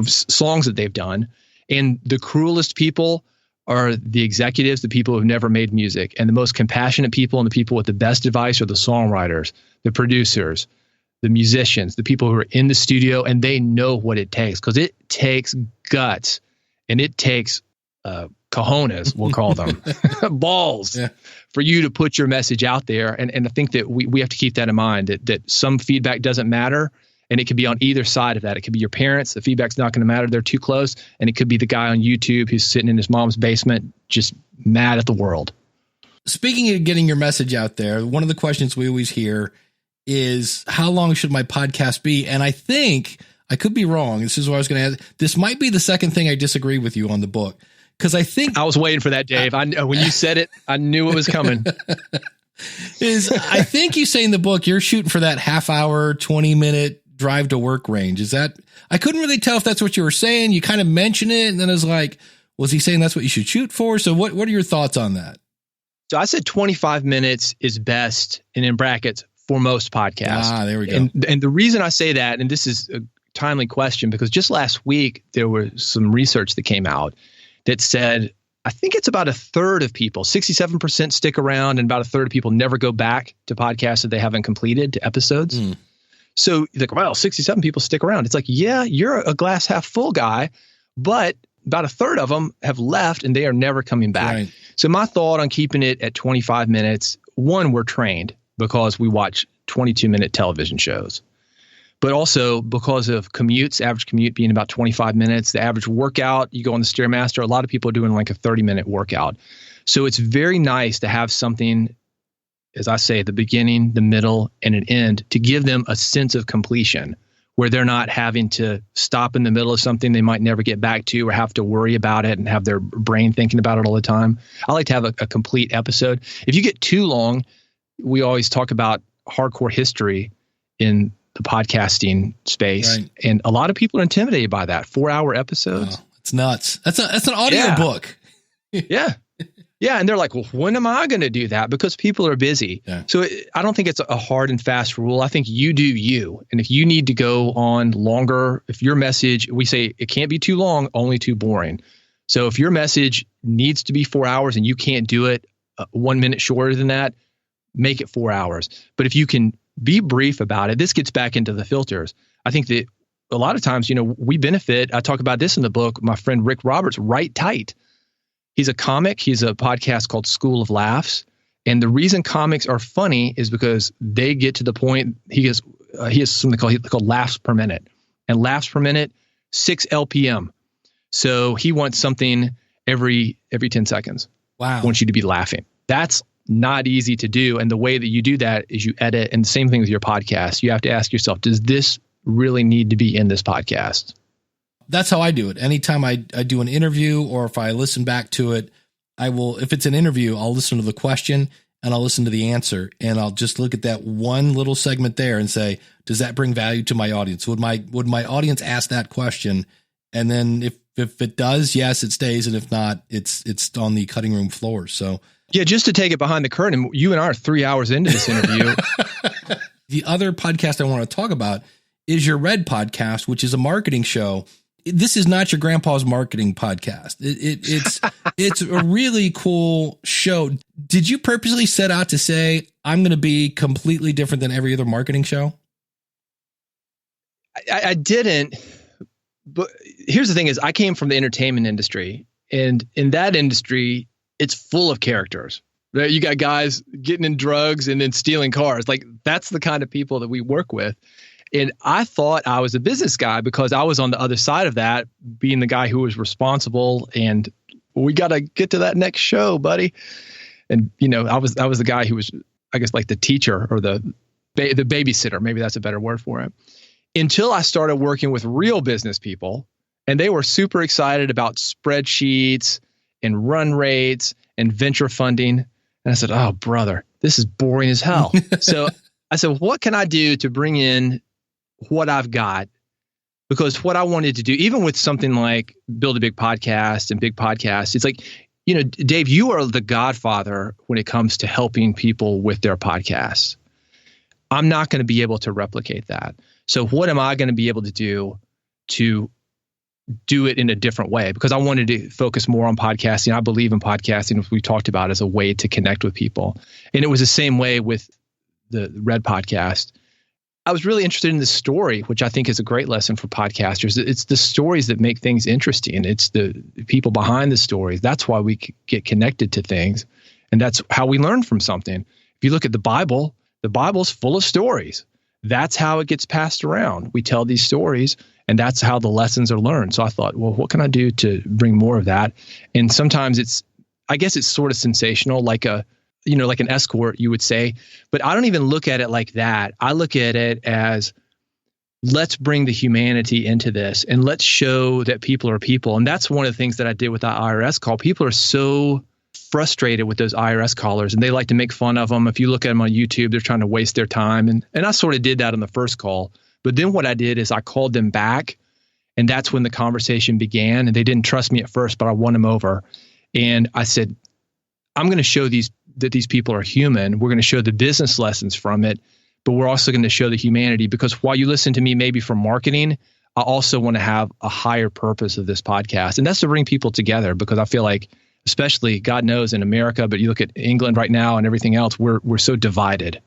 songs that they've done. And the cruelest people are the executives, the people who've never made music. And the most compassionate people and the people with the best advice are the songwriters, the producers, the musicians, the people who are in the studio, and they know what it takes, because it takes guts and it takes cojones, we'll call them, balls, for you to put your message out there. And I think that we have to keep that in mind, that some feedback doesn't matter, and it could be on either side of that. It could be your parents. The feedback's not going to matter. They're too close. And it could be the guy on YouTube who's sitting in his mom's basement just mad at the world. Speaking of getting your message out there, one of the questions we always hear is, how long should my podcast be? And I think, I could be wrong, this is what I was going to ask. This might be the second thing I disagree with you on the book, because I think I was waiting for that, Dave. I when you said it, I knew it was coming. I think you say in the book you're shooting for that half hour, 20-minute drive to work range. Is that? I couldn't really tell if that's what you were saying. You kind of mentioned it, and then I was like, was he saying that's what you should shoot for? So what are your thoughts on that? So I said 25 minutes is best, and in brackets, for most podcasts. There we go. And the reason I say that, and this is a timely question, because just last week there was some research that came out that said, I think it's about a third of people, 67% stick around, and about a third of people never go back to podcasts that they haven't completed, to episodes. So you're like, well, 67 people stick around. It's like, yeah, you're a glass half full guy, but about a third of them have left and they are never coming back. Right. So my thought on keeping it at 25 minutes, one, we're trained because we watch 22-minute television shows, but also because of commutes, average commute being about 25 minutes, the average workout, you go on the Stairmaster, a lot of people are doing like a 30-minute workout. So it's very nice to have something, as I say, at the beginning, the middle, and an end, to give them a sense of completion, where they're not having to stop in the middle of something they might never get back to, or have to worry about it and have their brain thinking about it all the time. I like to have a complete episode. If you get too long, we always talk about hardcore history in the podcasting space. Right. And a lot of people are intimidated by that 4-hour episodes. Oh, it's nuts. That's an audio book. Yeah. Yeah. And they're like, well, when am I going to do that? Because people are busy. Yeah. So I don't think it's a hard and fast rule. I think you do you. And if you need to go on longer, if your message, we say it can't be too long, only too boring. So if your message needs to be 4 hours and you can't do it 1 minute shorter than that, make it 4 hours. But if you can be brief about it, this gets back into the filters. I think that a lot of times, we benefit. I talk about this in the book. My friend Rick Roberts, Write Tight. He's a comic. He's a podcast called School of Laughs. And the reason comics are funny is because they get to the point, he has something called laughs per minute. And laughs per minute, 6 LPM. So he wants something every 10 seconds. Wow. He wants you to be laughing. That's not easy to do. And the way that you do that is you edit. And the same thing with your podcast. You have to ask yourself, does this really need to be in this podcast? That's how I do it. Anytime I do an interview, or if I listen back to it, if it's an interview, I'll listen to the question and I'll listen to the answer, and I'll just look at that one little segment there and say, does that bring value to my audience? Would my audience ask that question? And then if it does, yes, it stays. And if not, it's on the cutting room floor. So yeah, just to take it behind the curtain, you and I are 3 hours into this interview. The other podcast I want to talk about is your Red podcast, which is a marketing show. This is not your grandpa's marketing podcast. It's a really cool show. Did you purposely set out to say, I'm going to be completely different than every other marketing show? I didn't. But here's the thing is I came from the entertainment industry, and in that industry, it's full of characters. Right? You got guys getting in drugs and then stealing cars. Like that's the kind of people that we work with. And I thought I was a business guy because I was on the other side of that, being the guy who was responsible. And we got to get to that next show, buddy. And I was the guy who was, I guess, like the teacher or the babysitter. Maybe that's a better word for it. Until I started working with real business people, and they were super excited about spreadsheets and run rates and venture funding. And I said, oh, brother, this is boring as hell. So I said, what can I do to bring in what I've got? Because what I wanted to do, even with something like Build a Big Podcast and Big Podcast, it's like, Dave, you are the godfather when it comes to helping people with their podcasts. I'm not going to be able to replicate that. So what am I going to be able to do it in a different way? Because I wanted to focus more on podcasting. I believe in podcasting, as we talked about, as a way to connect with people. And it was the same way with the Red podcast. I was really interested in the story, which I think is a great lesson for podcasters. It's the stories that make things interesting. It's the people behind the stories. That's why we get connected to things. And that's how we learn from something. If you look at the Bible's full of stories. That's how it gets passed around. We tell these stories, and that's how the lessons are learned. So I thought, well, what can I do to bring more of that? And sometimes I guess it's sort of sensational, like an escort, you would say. But I don't even look at it like that. I look at it as, let's bring the humanity into this, and let's show that people are people. And that's one of the things that I did with the IRS call. People are so frustrated with those IRS callers, and they like to make fun of them. If you look at them on YouTube, they're trying to waste their time. And I sort of did that on the first call. But then what I did is I called them back, and that's when the conversation began. And they didn't trust me at first, but I won them over. And I said, I'm going to show that these people are human. We're going to show the business lessons from it, but we're also going to show the humanity, because while you listen to me maybe for marketing, I also want to have a higher purpose of this podcast. And that's to bring people together, because I feel like, especially, God knows, in America, but you look at England right now and everything else, we're so divided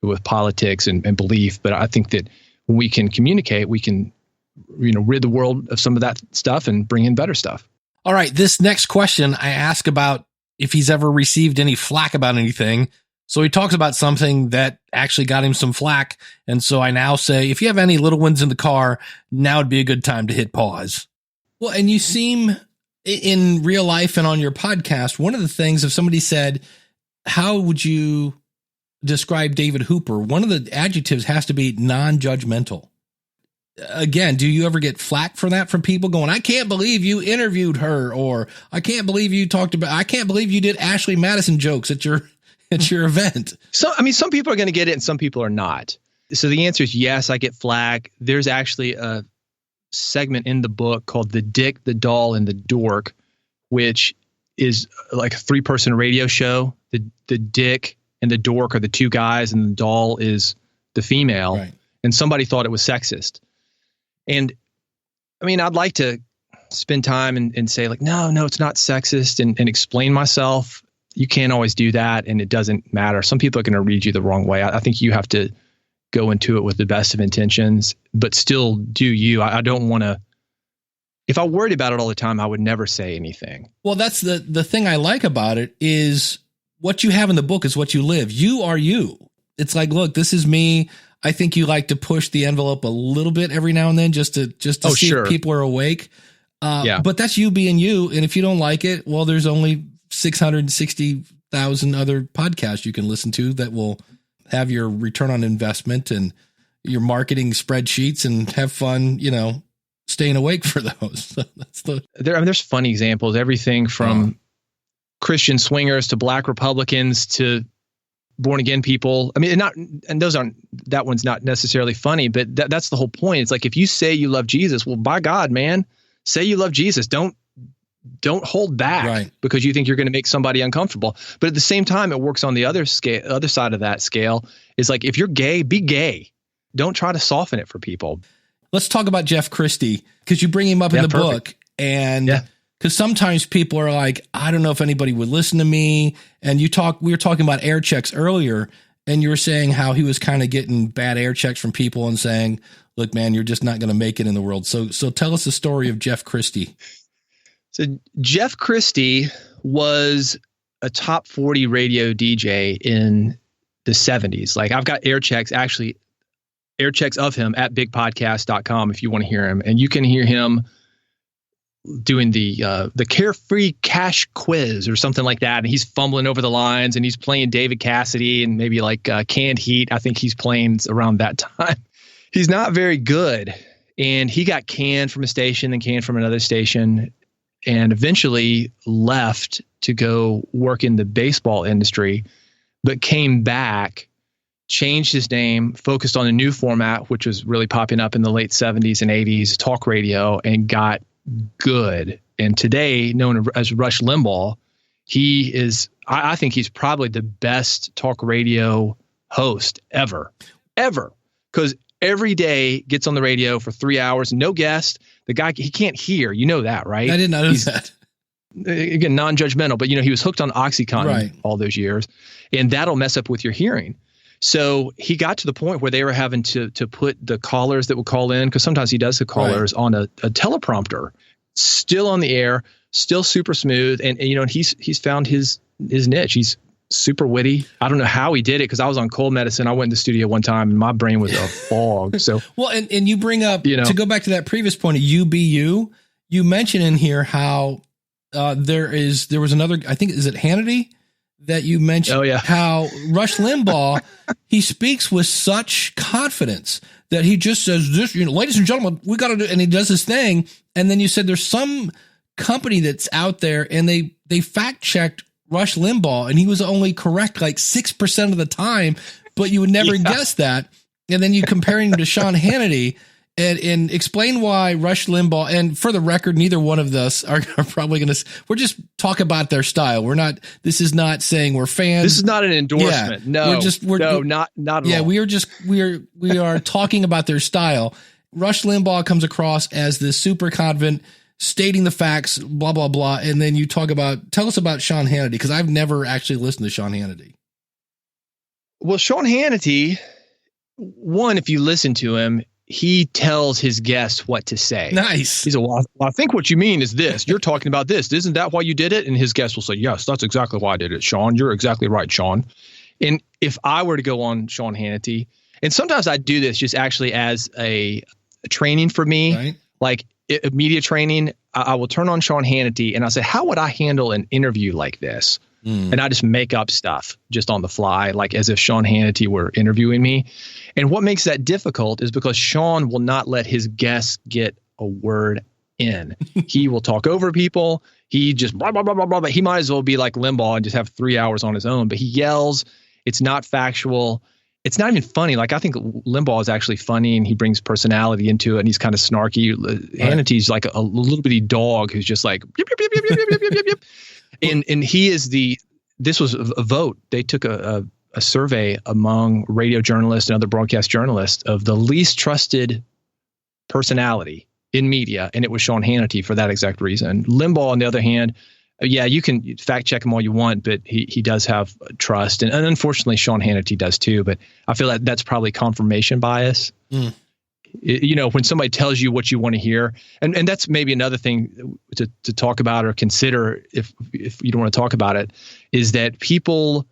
with politics and belief. But I think that when we can communicate, we can, rid the world of some of that stuff and bring in better stuff. All right. This next question I ask about if he's ever received any flack about anything. So he talks about something that actually got him some flack. And so I now say, if you have any little ones in the car, now would be a good time to hit pause. Well, and you seem, in real life and on your podcast, one of the things, if somebody said, how would you describe David Hooper? One of the adjectives has to be non-judgmental. Again, do you ever get flack for that from people going, I can't believe you interviewed her, or I can't believe you did Ashley Madison jokes at your event? So, some people are going to get it and some people are not. So the answer is yes, I get flack. There's actually a segment in the book called The Dick, the Doll, and the Dork, which is like a 3-person radio show. The dick and the dork are the 2 guys, and the doll is the female. Right. And somebody thought it was sexist. And I mean, I'd like to spend time and say like, no, it's not sexist, and explain myself. You can't always do that, and it doesn't matter. Some people are going to read you the wrong way. I think you have to go into it with the best of intentions, but still do you. I don't want to. If I worried about it all the time, I would never say anything. Well, that's the thing I like about it is what you have in the book is what you live. You are you. It's like, look, this is me. I think you like to push the envelope a little bit every now and then just to see if people are awake. But that's you being you. And if you don't like it, well, there's only 660,000 other podcasts you can listen to that will have your return on investment and your marketing spreadsheets, and have fun, staying awake for those. So that's there's funny examples, everything from Christian swingers to black Republicans to born again people. I mean, that one's not necessarily funny, but that's the whole point. It's like, if you say you love Jesus, well, by God, man, say you love Jesus. Don't hold back because you think you're going to make somebody uncomfortable. But at the same time, it works on the other side of that scale. Is like, if you're gay, be gay. Don't try to soften it for people. Let's talk about Jeff Christy, because you bring him up in the book, and because sometimes people are like, I don't know if anybody would listen to me. And we were talking about air checks earlier, and you were saying how he was kind of getting bad air checks from people and saying, look, man, you're just not going to make it in the world. So tell us the story of Jeff Christy. So Jeff Christy was a top 40 radio DJ in the 70s. Like, I've got air checks of him at bigpodcast.com if you want to hear him. And you can hear him doing the Carefree Cash Quiz or something like that. And he's fumbling over the lines, and he's playing David Cassidy and maybe like Canned Heat. I think he's playing around that time. He's not very good. And he got canned from a station and canned from another station, and eventually left to go work in the baseball industry, but came back, changed his name, focused on a new format, which was really popping up in the late 70s and 80s, talk radio, and got good. And today, known as Rush Limbaugh, he is, I think he's probably the best talk radio host ever. Because every day gets on the radio for 3 hours, no guest. The guy, he can't hear. You know that, right? I didn't know that. Again, non-judgmental, but he was hooked on OxyContin all those years, and that'll mess up with your hearing. So he got to the point where they were having to put the callers that would call in, because sometimes he does the callers on a teleprompter, still on the air, still super smooth. And he's found his niche. He's super witty. I don't know how he did it, because I was on cold medicine. I went in the studio one time and my brain was a fog. So well, and you bring up, to go back to that previous point of you, you mention in here how there was another, I think, is it Hannity that you mentioned? Oh, yeah. How Rush Limbaugh, he speaks with such confidence that he just says this, ladies and gentlemen, we got to do, and he does this thing. And then you said there's some company that's out there, and they fact checked Rush Limbaugh, and he was only correct like 6% of the time, but you would never guess that. And then you comparing him to Sean Hannity, and explain why Rush Limbaugh, and for the record, neither one of us are probably going to, we're just talk about their style. This is not saying we're fans. This is not an endorsement. Yeah, not at all. We are talking about their style. Rush Limbaugh comes across as this super confident, stating the facts, blah, blah, blah. And then you tell us about Sean Hannity, because I've never actually listened to Sean Hannity. Well, Sean Hannity, one, if you listen to him, he tells his guests what to say. Nice. He's I think what you mean is this. You're talking about this. Isn't that why you did it? And his guests will say, yes, that's exactly why I did it, Sean. You're exactly right, Sean. And if I were to go on Sean Hannity, and sometimes I do this just actually as a training for me, right? Like media training, I will turn on Sean Hannity and I say, how would I handle an interview like this? And I just make up stuff just on the fly, like as if Sean Hannity were interviewing me. And what makes that difficult is because Sean will not let his guests get a word in. He will talk over people. He just blah, blah, blah, blah, blah. But he might as well be like Limbaugh and just have 3 hours on his own. But he yells. It's not factual. It's not even funny. Like, I think Limbaugh is actually funny and he brings personality into it and he's kind of snarky. Hannity's like a little bitty dog who's just like, yip, yip, yip, yip, yip, yip, yip, yip. And he is this was a vote. They took a survey among radio journalists and other broadcast journalists of the least trusted personality in media, and it was Sean Hannity for that exact reason. Limbaugh, on the other hand, you can fact check him all you want, but he does have trust, and unfortunately, Sean Hannity does too. But I feel like that's probably confirmation bias. When somebody tells you what you want to hear, and that's maybe another thing to talk about or consider if you don't want to talk about it, is that people,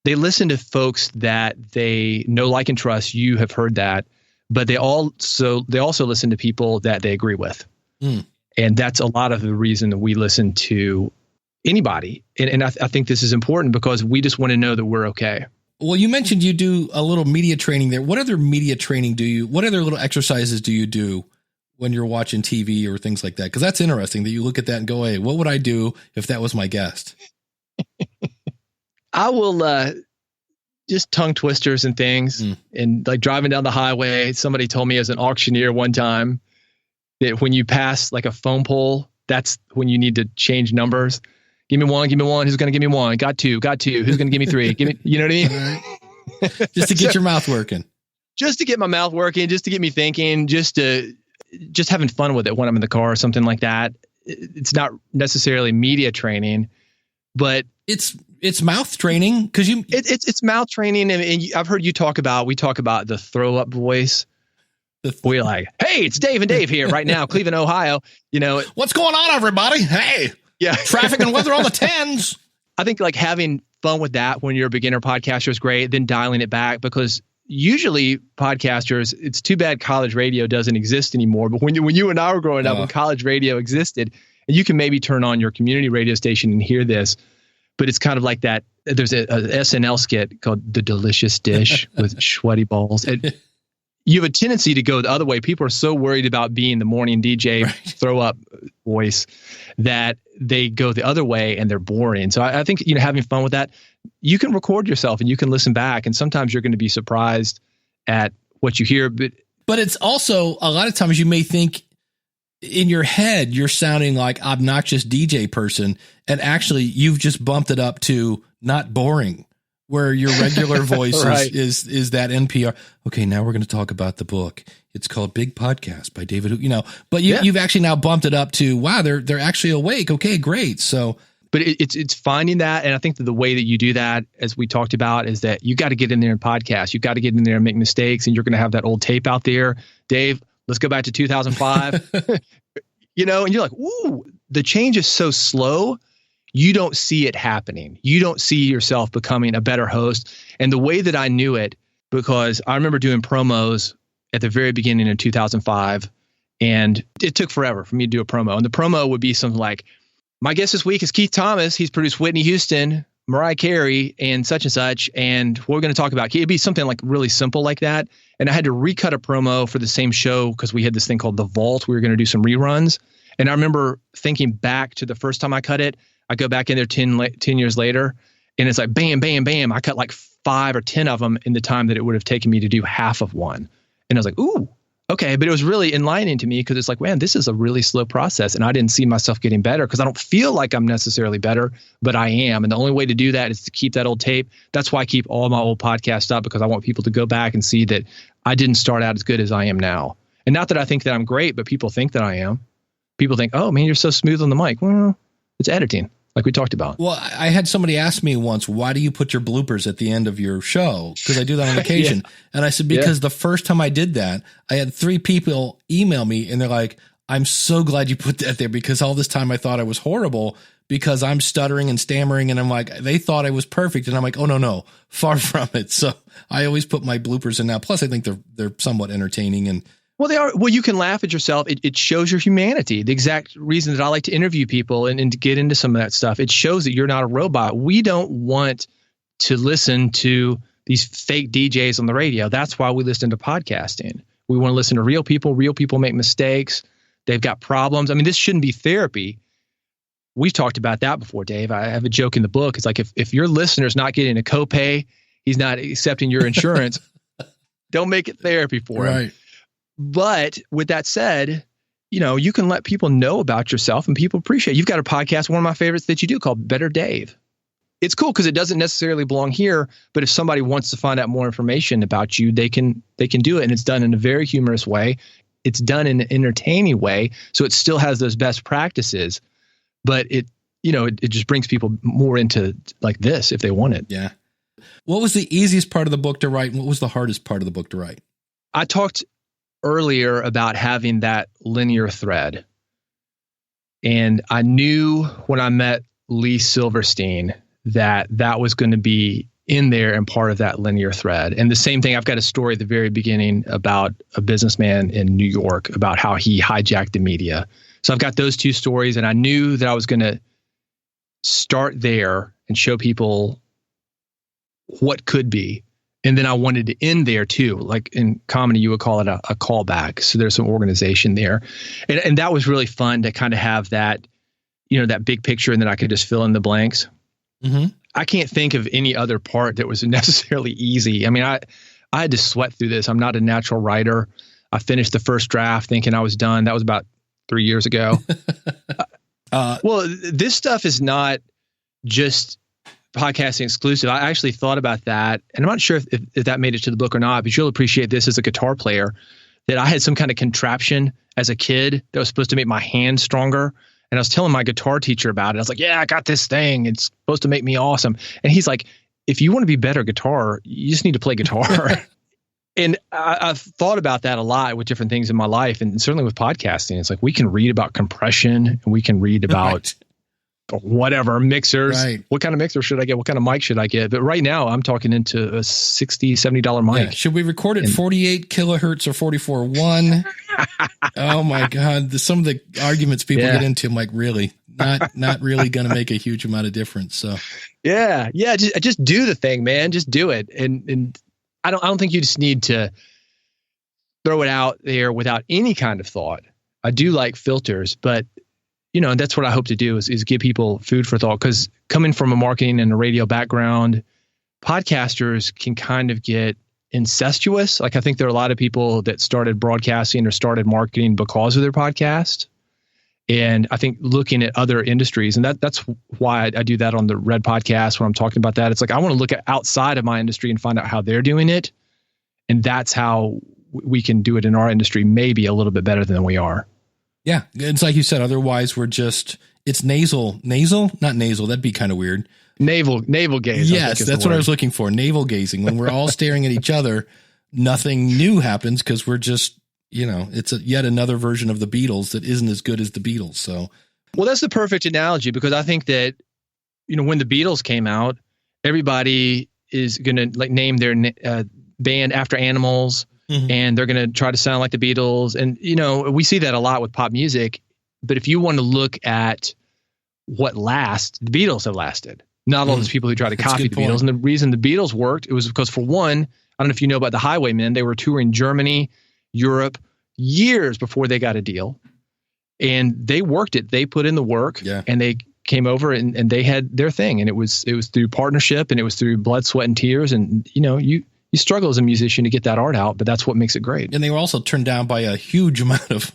they listen to folks that they know, like, and trust. You have heard that. But they also listen to people that they agree with. And that's a lot of the reason that we listen to anybody. And I think this is important because we just want to know that we're okay. Well, you mentioned you do a little media training there. What other media training what other little exercises do you do when you're watching TV or things like that? Because that's interesting that you look at that and go, hey, what would I do if that was my guest? I will just tongue twisters and things. And like driving down the highway, somebody told me as an auctioneer one time that when you pass like a phone pole, that's when you need to change numbers. Give me one. Who's going to give me one? Got two. Who's going to give me three? Give me, you know what I mean? Just to get your mouth working. Just to get my mouth working, just to get me thinking, just having fun with it when I'm in the car or something like that. It's not necessarily media training, but it's mouth training because it's mouth training. And I've heard we talk about the throw up voice. We're like, hey, it's Dave and Dave here right now, Cleveland, Ohio. What's going on, everybody? Hey, yeah, traffic and weather on the 10s. I think like having fun with that when you're a beginner podcaster is great. Then dialing it back, because usually podcasters, it's too bad college radio doesn't exist anymore. But when you and I were growing up, when college radio existed, and you can maybe turn on your community radio station and hear this. But it's kind of like that. There's a SNL skit called The Delicious Dish with sweaty balls. And you have a tendency to go the other way. People are so worried about being the morning DJ throw up voice that they go the other way and they're boring. So I think, having fun with that, you can record yourself and you can listen back. And sometimes you're going to be surprised at what you hear. But it's also a lot of times you may think, in your head, you're sounding like obnoxious DJ person, and actually you've just bumped it up to not boring, where your regular voice is that NPR. Okay, now we're going to talk about the book. It's called Big Podcast by David. But you've actually now bumped it up to, wow, they're actually awake. Okay, great. So, but it's finding that, and I think that the way that you do that, as we talked about, is that you got to get in there and podcast. You got to get in there and make mistakes, and you're going to have that old tape out there, Dave. Let's go back to 2005, and you're like, ooh, the change is so slow. You don't see it happening. You don't see yourself becoming a better host. And the way that I knew it, because I remember doing promos at the very beginning of 2005, and it took forever for me to do a promo. And the promo would be something like, my guest this week is Keith Thomas. He's produced Whitney Houston, Mariah Carey, and such, and what we're going to talk about. It'd be something like really simple like that. And I had to recut a promo for the same show because we had this thing called The Vault. We were going to do some reruns. And I remember thinking back to the first time I cut it. I go back in there 10 years later, and it's like, bam, bam, bam. I cut like 5 or 10 of them in the time that it would have taken me to do half of one. And I was like, ooh, okay. But it was really enlightening to me because it's like, man, this is a really slow process. And I didn't see myself getting better because I don't feel like I'm necessarily better, but I am. And the only way to do that is to keep that old tape. That's why I keep all my old podcasts up, because I want people to go back and see that I didn't start out as good as I am now. And not that I think that I'm great, but people think that I am. People think, oh man, you're so smooth on the mic. Well, it's editing, like we talked about. Well, I had somebody ask me once, why do you put your bloopers at the end of your show? Because I do that on occasion. And I said, because the first time I did that, I had 3 people email me and they're like, I'm so glad you put that there, because all this time I thought I was horrible because I'm stuttering and stammering. And I'm like, they thought I was perfect. And I'm like, oh, no, far from it. So I always put my bloopers in now. Plus, I think they're somewhat entertaining. And well, they are. Well, you can laugh at yourself. It shows your humanity. The exact reason that I like to interview people and to get into some of that stuff, it shows that you're not a robot. We don't want to listen to these fake DJs on the radio. That's why we listen to podcasting. We want to listen to real people. Real people make mistakes. They've got problems. I mean, this shouldn't be therapy. We've talked about that before, Dave. I have a joke in the book. It's like if your listener's not getting a copay, he's not accepting your insurance, don't make it therapy for him. But with that said, you can let people know about yourself and people appreciate it. You've got a podcast, one of my favorites that you do, called Better Dave. It's cool because it doesn't necessarily belong here, but if somebody wants to find out more information about you, they can do it. And it's done in a very humorous way. It's done in an entertaining way. So it still has those best practices, but it just brings people more into like this if they want it. Yeah. What was the easiest part of the book to write? And what was the hardest part of the book to write? I talked earlier about having that linear thread. And I knew when I met Lee Silverstein that was going to be in there and part of that linear thread. And the same thing, I've got a story at the very beginning about a businessman in New York, about how he hijacked the media. So I've got those two stories, and I knew that I was going to start there and show people what could be. And then I wanted to end there too. Like in comedy, you would call it a callback. So there's some organization there. And that was really fun to kind of have that, that big picture, and then I could just fill in the blanks. Mm-hmm. I can't think of any other part that was necessarily easy. I mean, I had to sweat through this. I'm not a natural writer. I finished the first draft thinking I was done. That was about 3 years ago. Well, this stuff is not just podcasting exclusive. I actually thought about that, and I'm not sure if that made it to the book or not, but you'll appreciate this as a guitar player, that I had some kind of contraption as a kid that was supposed to make my hand stronger. And I was telling my guitar teacher about it. I was like, yeah, I got this thing. It's supposed to make me awesome. And he's like, if you want to be better at guitar, you just need to play guitar. And I've thought about that a lot with different things in my life. And certainly with podcasting, it's like we can read about compression and we can read about whatever mixers. Right. What kind of mixer should I get? What kind of mic should I get? But right now I'm talking into a $60, $70 mic. Yeah. Should we record at 48 kilohertz or 44.1? Oh my God. Some of the arguments people get into, I'm like, really not really going to make a huge amount of difference. So yeah. Just do the thing, man. Just do it. And I don't think you just need to throw it out there without any kind of thought. I do like filters, but that's what I hope to do is give people food for thought. Because coming from a marketing and a radio background, podcasters can kind of get incestuous. Like I think there are a lot of people that started broadcasting or started marketing because of their podcast. And I think looking at other industries, and that's why I do that on the Red podcast when I'm talking about that. It's like I want to look at outside of my industry and find out how they're doing it. And that's how we can do it in our industry, maybe a little bit better than we are. Yeah. It's like you said, otherwise it's nasal, not nasal. That'd be kind of weird. Navel gaze. Yes. That's what I was looking for. Navel gazing. When we're all staring at each other, nothing new happens because we're just, it's yet another version of the Beatles that isn't as good as the Beatles. So, well, that's the perfect analogy because I think that, when the Beatles came out, everybody is going to like name their band after animals. Mm-hmm. And they're going to try to sound like the Beatles. And, we see that a lot with pop music. But if you want to look at what lasts, the Beatles have lasted. Not all those people who try to copy the Beatles. And the reason the Beatles worked, it was because, for one, I don't know if you know about the Highwaymen. They were touring Germany, Europe, years before they got a deal. And they worked it. They put in the work. Yeah. And they came over and they had their thing. And it was through partnership, and it was through blood, sweat, and tears. And, you struggle as a musician to get that art out, but that's what makes it great. And they were also turned down by a huge amount of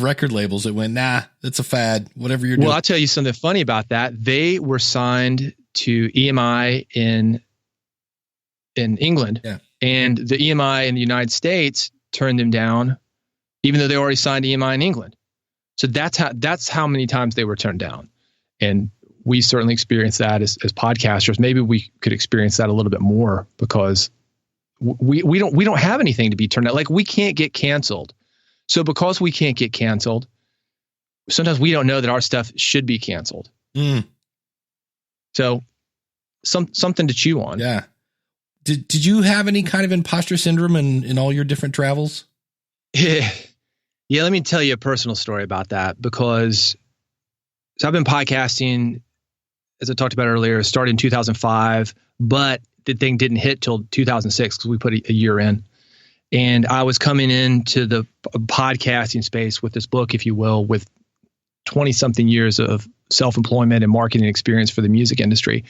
record labels that went, nah, that's a fad, whatever you're doing. Well, I'll tell you something funny about that. They were signed to EMI in England, and the EMI in the United States turned them down, even though they already signed EMI in England. So that's how many times they were turned down. And we certainly experienced that as podcasters. Maybe we could experience that a little bit more because we don't have anything to be turned out. Like we can't get canceled. So because we can't get canceled, sometimes we don't know that our stuff should be canceled. So something to chew on. Yeah. Did you have any kind of imposter syndrome in all your different travels? Yeah. Let me tell you a personal story about that because I've been podcasting, as I talked about earlier, started in 2005, but the thing didn't hit till 2006 because we put a year in. And I was coming into the podcasting space with this book, if you will, with 20-something years of self-employment and marketing experience for the music industry.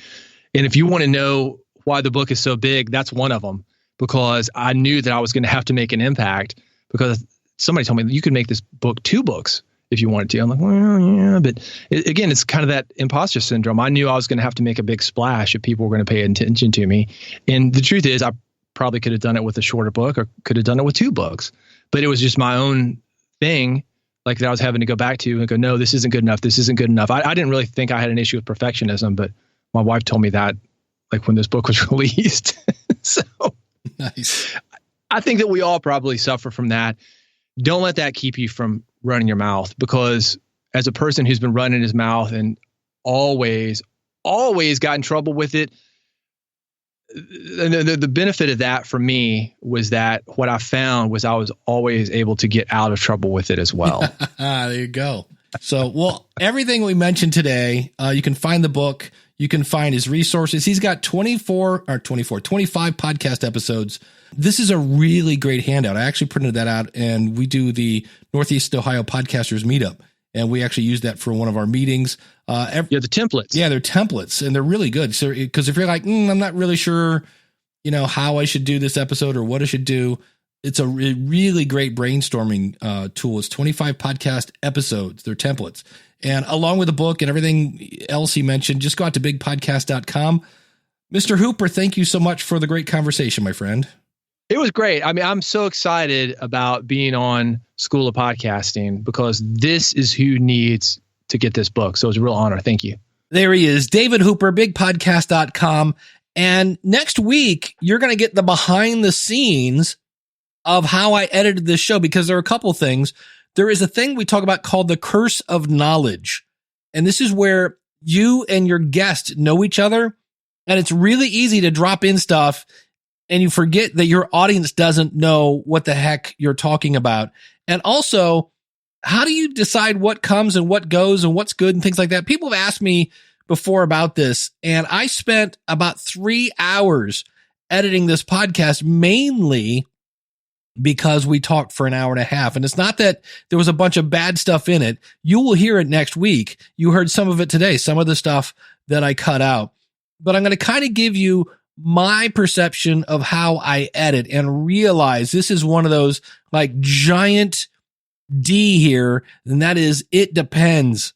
And if you want to know why the book is so big, that's one of them, because I knew that I was going to have to make an impact because somebody told me you could make this book 2 books if you wanted to. I'm like, well, yeah, but again, it's kind of that imposter syndrome. I knew I was going to have to make a big splash if people were going to pay attention to me. And the truth is, I probably could have done it with a shorter book or could have done it with 2 books, but it was just my own thing, like that I was having to go back to and go, no, this isn't good enough. This isn't good enough. I didn't really think I had an issue with perfectionism, but my wife told me that like when this book was released. So Nice. I think that we all probably suffer from that. Don't let that keep you from running your mouth, because as a person who's been running his mouth and always got in trouble with it, the benefit of that for me was that what I found was I was always able to get out of trouble with it as well. There you go. So, well, everything we mentioned today, you can find the book. You can find his resources. He's got 25 podcast episodes. This is a really great handout. I actually printed that out, and we do the Northeast Ohio Podcasters Meetup, and we actually use that for one of our meetings. The templates. Yeah, they're templates, and they're really good. So, because if you're like, I'm not really sure, how I should do this episode or what I should do, it's a really great brainstorming tool. It's 25 podcast episodes. They're templates. And along with the book and everything else he mentioned, just go out to bigpodcast.com. Mr. Hooper, thank you so much for the great conversation, my friend. It was great. I mean, I'm so excited about being on School of Podcasting because this is who needs to get this book. So it's a real honor. Thank you. There he is, David Hooper, bigpodcast.com. And next week, you're going to get the behind the scenes of how I edited this show, because there are a couple things. There is a thing we talk about called the curse of knowledge. And this is where you and your guest know each other. And it's really easy to drop in stuff and you forget that your audience doesn't know what the heck you're talking about. And also, how do you decide what comes and what goes and what's good and things like that? People have asked me before about this, and I spent about 3 hours editing this podcast, mainly because we talked for an hour and a half. And it's not that there was a bunch of bad stuff in it. You will hear it next week. You heard some of it today, some of the stuff that I cut out. But I'm going to kind of give you my perception of how I edit and realize this is one of those like giant D here. And that is, it depends.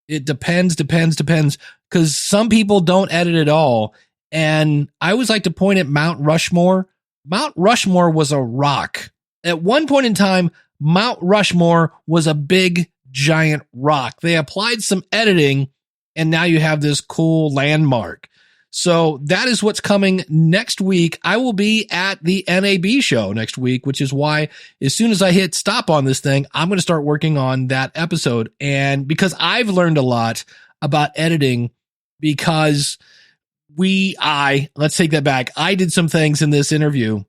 It depends. Because some people don't edit at all. And I always like to point at Mount Rushmore. Mount Rushmore was a rock. At one point in time, Mount Rushmore was a big, giant rock. They applied some editing, and now you have this cool landmark. So that is what's coming next week. I will be at the NAB show next week, which is why as soon as I hit stop on this thing, I'm going to start working on that episode. And because I've learned a lot about editing, because let's take that back. I did some things in this interview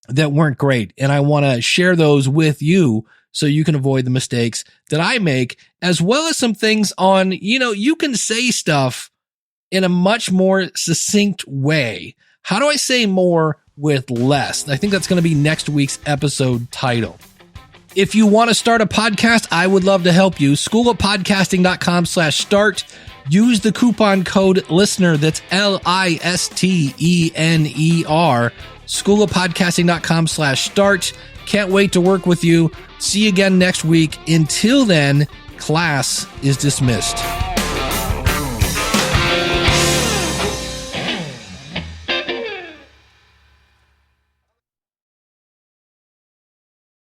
that weren't great, and I want to share those with you so you can avoid the mistakes that I make, as well as some things on, you can say stuff in a much more succinct way. How do I say more with less? I think that's going to be next week's episode title. If you want to start a podcast, I would love to help you. schoolofpodcasting.com/start. Use the coupon code LISTENER. That's LISTENER. schoolofpodcasting.com/start. Can't wait to work with you. See you again next week. Until then, class is dismissed.